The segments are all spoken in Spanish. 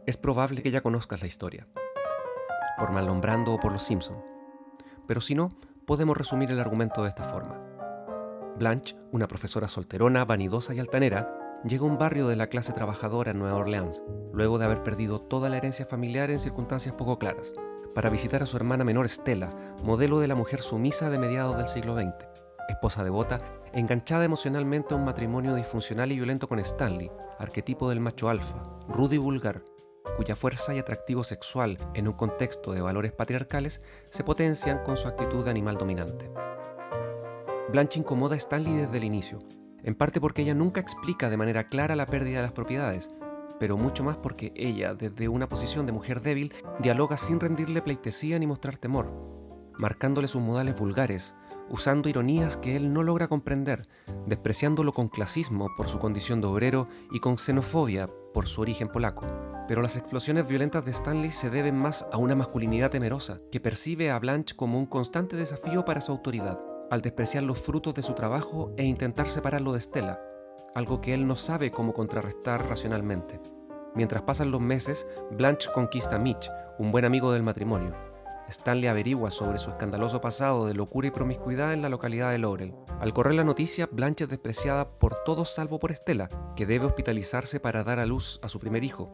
Es probable que ya conozcas la historia, por Marlon Brando o por Los Simpson. Pero si no, podemos resumir el argumento de esta forma. Blanche, una profesora solterona, vanidosa y altanera, llega a un barrio de la clase trabajadora en Nueva Orleans, luego de haber perdido toda la herencia familiar en circunstancias poco claras, para visitar a su hermana menor Stella, modelo de la mujer sumisa de mediados del siglo XX, esposa devota, enganchada emocionalmente a un matrimonio disfuncional y violento con Stanley, arquetipo del macho alfa, rudo y vulgar, cuya fuerza y atractivo sexual en un contexto de valores patriarcales se potencian con su actitud de animal dominante. Blanche incomoda a Stanley desde el inicio, en parte porque ella nunca explica de manera clara la pérdida de las propiedades, pero mucho más porque ella, desde una posición de mujer débil, dialoga sin rendirle pleitesía ni mostrar temor, marcándole sus modales vulgares, usando ironías que él no logra comprender, despreciándolo con clasismo por su condición de obrero y con xenofobia por su origen polaco. Pero las explosiones violentas de Stanley se deben más a una masculinidad temerosa, que percibe a Blanche como un constante desafío para su autoridad, al despreciar los frutos de su trabajo e intentar separarlo de Stella, algo que él no sabe cómo contrarrestar racionalmente. Mientras pasan los meses, Blanche conquista a Mitch, un buen amigo del matrimonio. Stanley averigua sobre su escandaloso pasado de locura y promiscuidad en la localidad de Laurel. Al correr la noticia, Blanche es despreciada por todos salvo por Stella, que debe hospitalizarse para dar a luz a su primer hijo.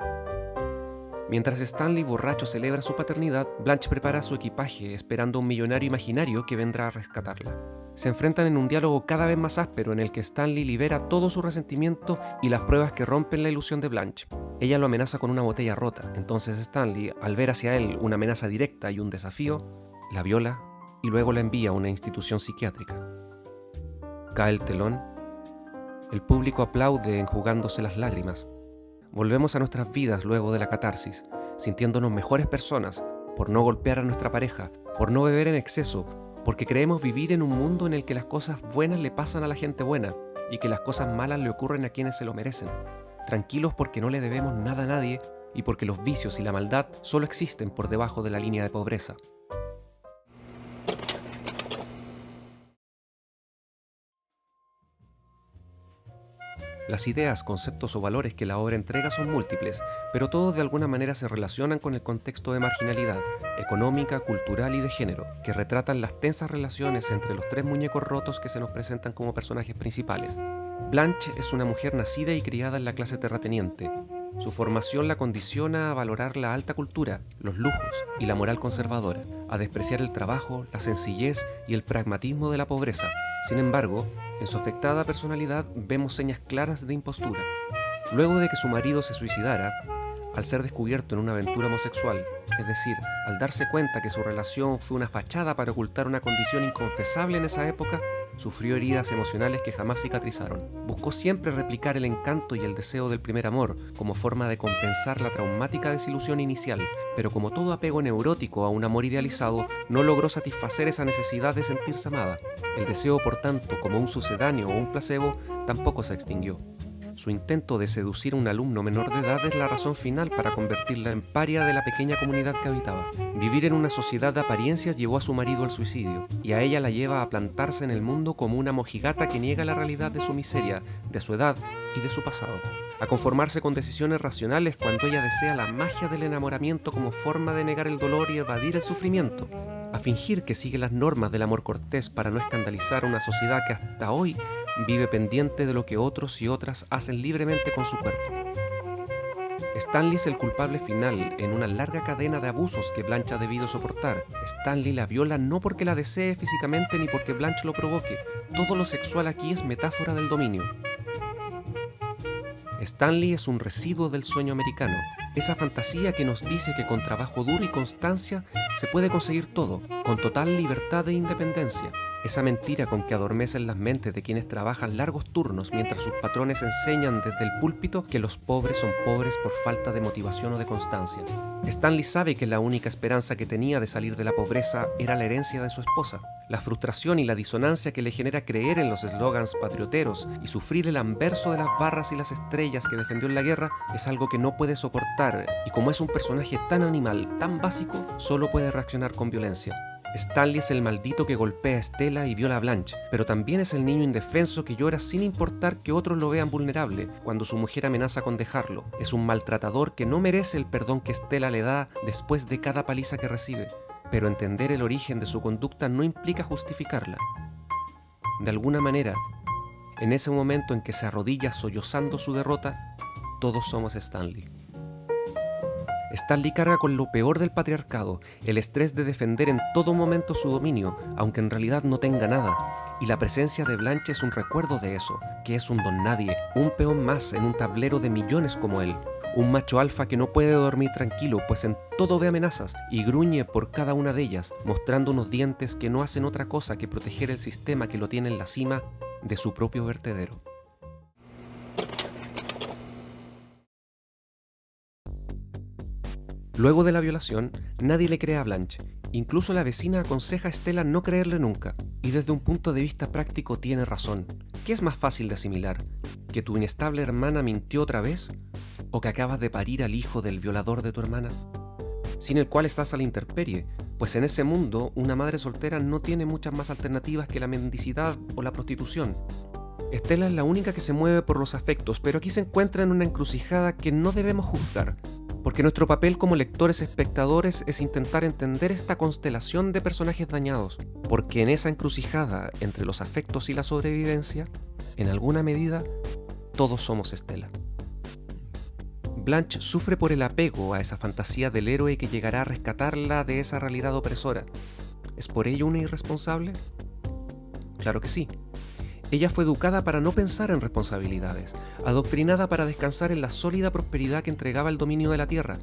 Mientras Stanley borracho celebra su paternidad, Blanche prepara su equipaje esperando a un millonario imaginario que vendrá a rescatarla. Se enfrentan en un diálogo cada vez más áspero en el que Stanley libera todo su resentimiento y las pruebas que rompen la ilusión de Blanche. Ella lo amenaza con una botella rota, entonces Stanley, al ver hacia él una amenaza directa y un desafío, la viola y luego la envía a una institución psiquiátrica. Cae el telón, el público aplaude enjugándose las lágrimas. Volvemos a nuestras vidas luego de la catarsis, sintiéndonos mejores personas, por no golpear a nuestra pareja, por no beber en exceso, porque creemos vivir en un mundo en el que las cosas buenas le pasan a la gente buena y que las cosas malas le ocurren a quienes se lo merecen. Tranquilos porque no le debemos nada a nadie y porque los vicios y la maldad solo existen por debajo de la línea de pobreza. Las ideas, conceptos o valores que la obra entrega son múltiples, pero todos de alguna manera se relacionan con el contexto de marginalidad, económica, cultural y de género, que retratan las tensas relaciones entre los tres muñecos rotos que se nos presentan como personajes principales. Blanche es una mujer nacida y criada en la clase terrateniente. Su formación la condiciona a valorar la alta cultura, los lujos y la moral conservadora, a despreciar el trabajo, la sencillez y el pragmatismo de la pobreza. Sin embargo, en su afectada personalidad vemos señas claras de impostura. Luego de que su marido se suicidara, al ser descubierto en una aventura homosexual, es decir, al darse cuenta que su relación fue una fachada para ocultar una condición inconfesable en esa época, sufrió heridas emocionales que jamás cicatrizaron. Buscó siempre replicar el encanto y el deseo del primer amor como forma de compensar la traumática desilusión inicial, pero como todo apego neurótico a un amor idealizado, no logró satisfacer esa necesidad de sentirse amada. El deseo, por tanto, como un sucedáneo o un placebo, tampoco se extinguió. Su intento de seducir a un alumno menor de edad es la razón final para convertirla en paria de la pequeña comunidad que habitaba. Vivir en una sociedad de apariencias llevó a su marido al suicidio, y a ella la lleva a plantarse en el mundo como una mojigata que niega la realidad de su miseria, de su edad y de su pasado. A conformarse con decisiones racionales cuando ella desea la magia del enamoramiento como forma de negar el dolor y evadir el sufrimiento. A fingir que sigue las normas del amor cortés para no escandalizar a una sociedad que hasta hoy vive pendiente de lo que otros y otras hacen libremente con su cuerpo. Stanley es el culpable final en una larga cadena de abusos que Blanche ha debido soportar. Stanley la viola no porque la desee físicamente ni porque Blanche lo provoque. Todo lo sexual aquí es metáfora del dominio. Stanley es un residuo del sueño americano, esa fantasía que nos dice que con trabajo duro y constancia se puede conseguir todo, con total libertad e independencia. Esa mentira con que adormecen las mentes de quienes trabajan largos turnos mientras sus patrones enseñan desde el púlpito que los pobres son pobres por falta de motivación o de constancia. Stanley sabe que la única esperanza que tenía de salir de la pobreza era la herencia de su esposa. La frustración y la disonancia que le genera creer en los eslogans patrioteros y sufrir el anverso de las barras y las estrellas que defendió en la guerra es algo que no puede soportar, y como es un personaje tan animal, tan básico, solo puede reaccionar con violencia. Stanley es el maldito que golpea a Stella y viola a Blanche, pero también es el niño indefenso que llora sin importar que otros lo vean vulnerable cuando su mujer amenaza con dejarlo. Es un maltratador que no merece el perdón que Stella le da después de cada paliza que recibe, pero entender el origen de su conducta no implica justificarla. De alguna manera, en ese momento en que se arrodilla sollozando su derrota, todos somos Stanley. Stanley carga con lo peor del patriarcado, el estrés de defender en todo momento su dominio, aunque en realidad no tenga nada, y la presencia de Blanche es un recuerdo de eso, que es un don nadie, un peón más en un tablero de millones como él, un macho alfa que no puede dormir tranquilo, pues en todo ve amenazas y gruñe por cada una de ellas, mostrando unos dientes que no hacen otra cosa que proteger el sistema que lo tiene en la cima de su propio vertedero. Luego de la violación, nadie le cree a Blanche. Incluso la vecina aconseja a Stella no creerle nunca. Y desde un punto de vista práctico tiene razón. ¿Qué es más fácil de asimilar? ¿Que tu inestable hermana mintió otra vez? ¿O que acabas de parir al hijo del violador de tu hermana? Sin el cual estás a la intemperie, pues en ese mundo una madre soltera no tiene muchas más alternativas que la mendicidad o la prostitución. Stella es la única que se mueve por los afectos, pero aquí se encuentra en una encrucijada que no debemos juzgar. Porque nuestro papel como lectores espectadores es intentar entender esta constelación de personajes dañados, porque en esa encrucijada entre los afectos y la sobrevivencia, en alguna medida, todos somos Stella. Blanche sufre por el apego a esa fantasía del héroe que llegará a rescatarla de esa realidad opresora. ¿Es por ello una irresponsable? Claro que sí. Ella fue educada para no pensar en responsabilidades, adoctrinada para descansar en la sólida prosperidad que entregaba el dominio de la tierra.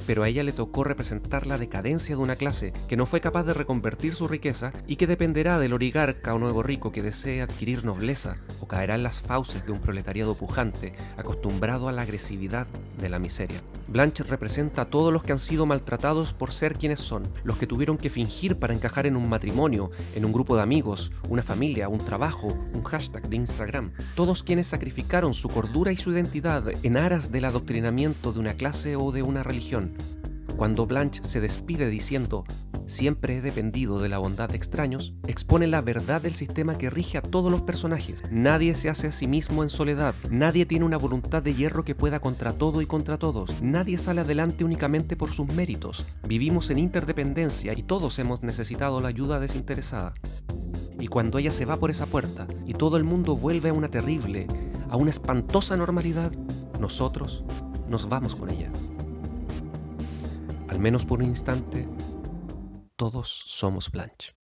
Pero a ella le tocó representar la decadencia de una clase que no fue capaz de reconvertir su riqueza y que dependerá del oligarca o nuevo rico que desee adquirir nobleza o caerá en las fauces de un proletariado pujante, acostumbrado a la agresividad de la miseria. Blanche representa a todos los que han sido maltratados por ser quienes son, los que tuvieron que fingir para encajar en un matrimonio, en un grupo de amigos, una familia, un trabajo, un hashtag de Instagram. Todos quienes sacrificaron su cordura y su identidad en aras del adoctrinamiento de una clase o de una religión. Cuando Blanche se despide diciendo «siempre he dependido de la bondad de extraños», expone la verdad del sistema que rige a todos los personajes. Nadie se hace a sí mismo en soledad, nadie tiene una voluntad de hierro que pueda contra todo y contra todos, nadie sale adelante únicamente por sus méritos. Vivimos en interdependencia y todos hemos necesitado la ayuda desinteresada. Y cuando ella se va por esa puerta y todo el mundo vuelve a una terrible, a una espantosa normalidad, nosotros nos vamos con ella. Al menos por un instante, todos somos Blanche.